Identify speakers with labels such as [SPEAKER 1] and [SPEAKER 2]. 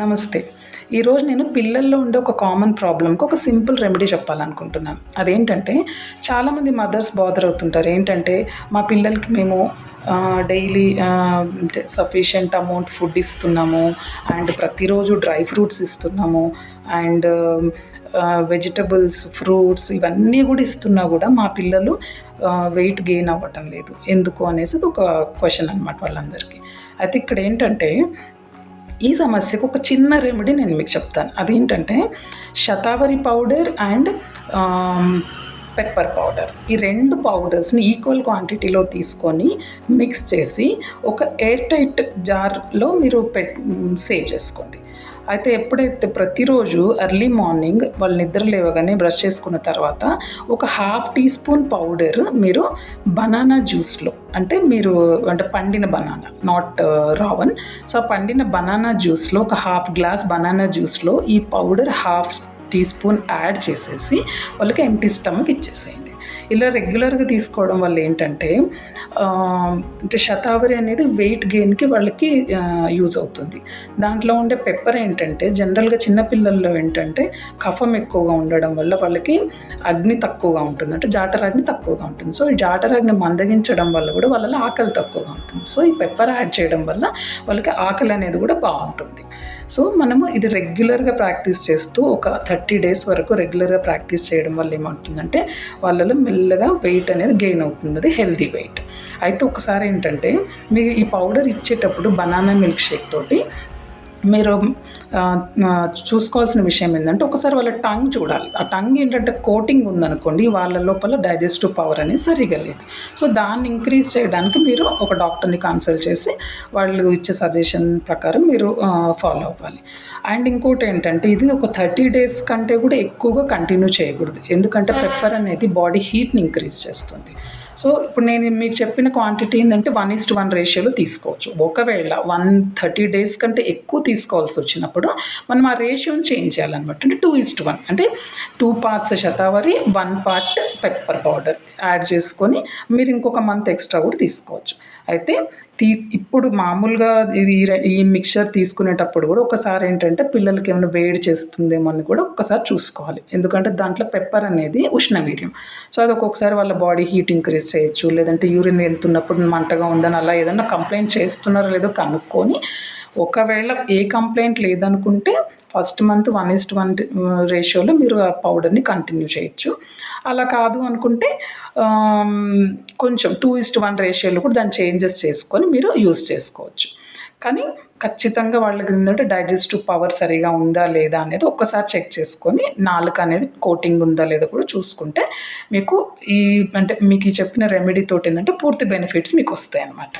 [SPEAKER 1] నమస్తే. ఈరోజు నేను పిల్లల్లో ఉండే ఒక కామన్ ప్రాబ్లమ్‌కి ఒక సింపుల్ రెమెడీ చెప్పాలనుకుంటున్నాను. అదేంటంటే చాలామంది మదర్స్ బాదర్ అవుతుంటారు. ఏంటంటే మా పిల్లలకి మేము డైలీ అంటే సఫిషియంట్ అమౌంట్ ఫుడ్ ఇస్తున్నాము. అండ్ ప్రతిరోజు డ్రై ఫ్రూట్స్ ఇస్తున్నాము. అండ్ వెజిటబుల్స్, ఫ్రూట్స్ ఇవన్నీ కూడా ఇస్తున్నా కూడా మా పిల్లలు వెయిట్ గెయిన్ అవ్వటం లేదు. ఎందుకు అనేసి ఒక క్వెషన్ అనమాట వాళ్ళందరికీ. అయితే ఇక్కడ ఏంటంటే ఈ సమస్యకు ఒక చిన్న రెమెడీ నేను మీకు చెప్తాను. అదేంటంటే shatavari powder and pepper powder, ఈ 2 పౌడర్స్ని ఈక్వల్ క్వాంటిటీలో తీసుకొని మిక్స్ చేసి ఒక ఎయిర్ టైట్ జార్లో మీరు సేవ్ చేసుకోండి. అయితే ఎప్పుడైతే ప్రతిరోజు ఎర్లీ మార్నింగ్ వాళ్ళు నిద్ర లేవగానే బ్రష్ చేసుకున్న తర్వాత ఒక 1/2 టీ స్పూన్ పౌడర్ మీరు బనానా జ్యూస్లో, అంటే పండిన బనానా, నాట్ రా వన్. సో పండిన బనానా జ్యూస్లో ఒక 1/2 గ్లాస్ బనానా జ్యూస్లో ఈ పౌడర్ 1/2 టీ స్పూన్ యాడ్ చేసేసి వాళ్ళకి ఎంప్టీ స్టమక్ ఇచ్చేసేయండి. ఇలా రెగ్యులర్గా తీసుకోవడం వల్ల ఏంటంటే అంటే శతావరి అనేది వెయిట్ గెయిన్కి వాళ్ళకి యూజ్ అవుతుంది. దాంట్లో ఉండే పెప్పర్ ఏంటంటే జనరల్గా చిన్నపిల్లల్లో ఏంటంటే కఫం ఎక్కువగా ఉండడం వల్ల వాళ్ళకి అగ్ని తక్కువగా ఉంటుంది, అంటే జాఠరాగ్ని తక్కువగా ఉంటుంది. సో ఈ జాఠరాగ్ని మందగించడం వల్ల కూడా వాళ్ళలో ఆకలి తక్కువగా ఉంటుంది. సో ఈ పెప్పర్ యాడ్ చేయడం వల్ల వాళ్ళకి ఆకలి అనేది కూడా బాగుంటుంది. సో మనము ఇది రెగ్యులర్గా ప్రాక్టీస్ చేస్తూ ఒక 30 డేస్ వరకు రెగ్యులర్గా ప్రాక్టీస్ చేయడం వల్ల ఏమవుతుందంటే వాళ్ళలో మెల్లగా వెయిట్ అనేది గెయిన్ అవుతుంది, అది హెల్తీ వెయిట్. అయితే ఒకసారి ఏంటంటే మీరు ఈ పౌడర్ ఇచ్చేటప్పుడు బనానా మిల్క్ షేక్ తోటి మీరు చూసుకోవాల్సిన విషయం ఏంటంటే ఒకసారి వాళ్ళ టంగ్ చూడాలి. ఆ టంగ్ ఏంటంటే కోటింగ్ ఉందనుకోండి, వాళ్ళ లోపల డైజెస్టివ్ పవర్ అనేది సరిగా లేదు. సో దాన్ని ఇంక్రీజ్ చేయడానికి మీరు ఒక డాక్టర్ని కన్సల్ట్ చేసి వాళ్ళు ఇచ్చే సజెషన్ ప్రకారం మీరు ఫాలో అవ్వాలి. అండ్ ఇంకోటి ఏంటంటే ఇది ఒక 30 డేస్ కంటే కూడా ఎక్కువగా కంటిన్యూ చేయకూడదు, ఎందుకంటే పెప్పర్ అనేది బాడీ హీట్ని ఇంక్రీజ్ చేస్తుంది. సో ఇప్పుడు నేను మీకు చెప్పిన క్వాంటిటీ ఏంటంటే 1:1 రేషియోలో తీసుకోవచ్చు. ఒకవేళ 130 డేస్ కంటే ఎక్కువ తీసుకోవాల్సి వచ్చినప్పుడు మనం ఆ రేషియోని చేంజ్ చేయాలన్నమాట. అంటే 2:1, అంటే 2 parts shatavari, 1 part pepper powder add చేసుకొని మీరు ఇంకొక మంత్ ఎక్స్ట్రా కూడా తీసుకోవచ్చు. అయితే ఇప్పుడు మామూలుగా ఈ మిక్చర్ తీసుకునేటప్పుడు కూడా ఒకసారి ఏంటంటే పిల్లలకి ఏమైనా వేడి చేస్తుందేమో అని కూడా ఒక్కసారి చూసుకోవాలి, ఎందుకంటే దాంట్లో పెప్పర్ అనేది ఉష్ణవీర్యం. సో అది ఒక్కొక్కసారి వాళ్ళ బాడీ హీట్ ఇంక్రీజ్ చేయొచ్చు, లేదంటే యూరిన్ వెళ్తున్నప్పుడు మంటగా ఉందని అలా ఏదన్నా కంప్లైంట్ చేస్తున్నారో లేదో కనుక్కొని, ఒకవేళ ఏ కంప్లైంట్ లేదనుకుంటే ఫస్ట్ మంత్ 1:1 రేషియోలో మీరు ఆ పౌడర్ని కంటిన్యూ చేయొచ్చు. అలా కాదు అనుకుంటే కొంచెం 2:1 రేషియోలో కూడా దాన్ని చేంజెస్ చేసుకొని మీరు యూజ్ చేసుకోవచ్చు. కానీ ఖచ్చితంగా వాళ్ళకి ఏంటంటే డైజెస్టివ్ పవర్ సరిగా ఉందా లేదా అనేది ఒక్కసారి చెక్ చేసుకొని నాలుక అనేది కోటింగ్ ఉందా లేదా కూడా చూసుకుంటే మీకు మీకు ఈ చెప్పిన రెమెడీ తోటి ఏంటంటే పూర్తి బెనిఫిట్స్ మీకు వస్తాయి అన్నమాట.